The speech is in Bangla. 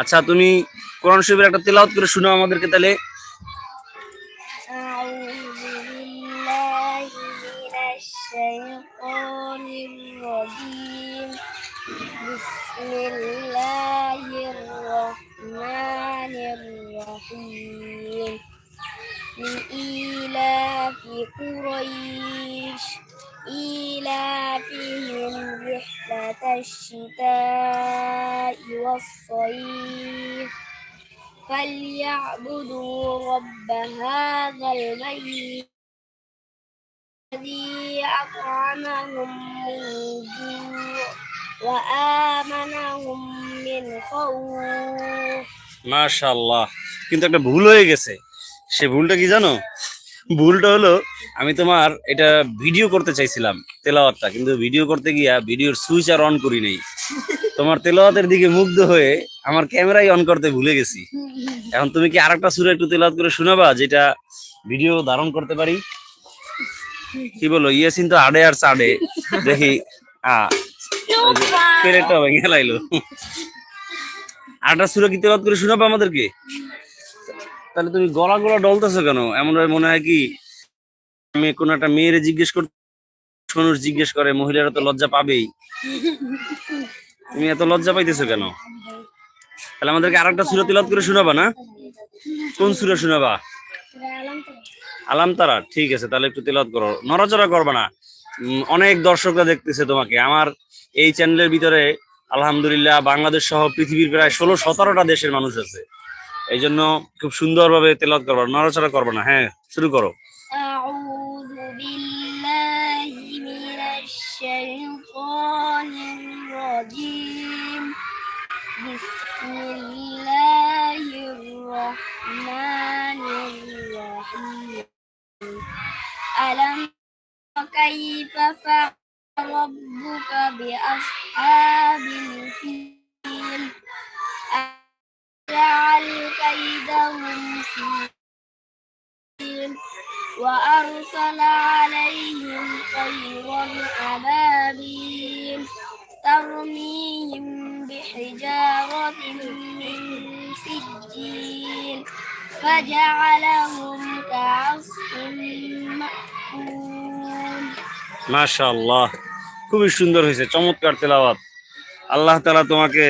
আচ্ছা তুমি কোরআন শরীফের একটা তেলাওয়াত করে শোনাও আমাদেরকে তাহলে। আউযু বিল্লাহি মিনাশ শাইতানির রাজীম। বিসমিল্লাহির রহমানির রহিম। লিইলাফি কুরাইশ إيلافهم رحلة الشتاء والصيف فليعبدوا رب هذا البيت الذي أطعمهم من جوع وآمنهم من خوف। মাশাআল্লাহ, কিন্তু একটা ভুল হয়ে গেছে। সে ভুলটা কি জানো? ভুলটা হলো আমি তোমার এটা ভিডিও করতে চাইছিলাম তেলাওয়াতটা, কিন্তু ভিডিও করতে গিয়া ভিডিওর সুইচ আর অন করি নাই। তোমার তেলাওয়াতের দিকে মুগ্ধ হয়ে আমার ক্যামেরাই অন করতে ভুলে গেছি। এখন তুমি কি আরেকটা সূরা একটু তেলাওয়াত করে শোনাবা, যেটা ভিডিও ধারণ করতে পারি? কি বলো? ইয়াসিন তো আড়ে আর চাড়ে দেখি। পেরেকটা ভেঙে লাইলো। আরেকটা সূরা কি তেলাওয়াত করে শোনাবা আমাদেরকে? তাহলে তুমি গলা গলা ডলতেছো কেন? এমন মনে হয় কি আমি কোন একটা মেয়েরে জিজ্ঞেস করতে, মানুষ জিজ্ঞেস করে, মহিলারা তো লজ্জা পাবেই, তুমি এত লজ্জা পাইতেছো কেন? তাহলে আমাদেরকে আরেকটা সূরা তিলাওয়াত করে শোনাবা না? কোন সূরা শোনাবা? আলাম তারা। ঠিক আছে, তাহলে একটু তিলাওয়াত করো, নড়াচড়া করবা না। অনেক দর্শকরা দেখতেছে তোমাকে আমার এই চ্যানেলের ভিতরে। আলহামদুলিল্লাহ বাংলাদেশ সহ পৃথিবীর প্রায় 16-17টা দেশের মানুষ আছে। এই জন্য খুব সুন্দরভাবে তেলাওয়াত করবা, নড়াচড়া করবা না। হ্যাঁ, শুরু করো। আউযু বিল্লাহি মিনাশ শাইতানির রাজীম। বিসমিল্লাহির রহমানির রহিম। আলাম কাইফা ফাআলা রাব্বুকা বিআসহাবিল ফিল আজআল কাইদাহুম ফি وأرسل عليهم طيرا أبابيل ترميهم بحجارة من سجيل فجعلهم كعصف مأكول। মাশাআল্লাহ, খুবই সুন্দর হয়েছে, চমৎকার তেলাওয়াত। আল্লাহ তাআলা তোমাকে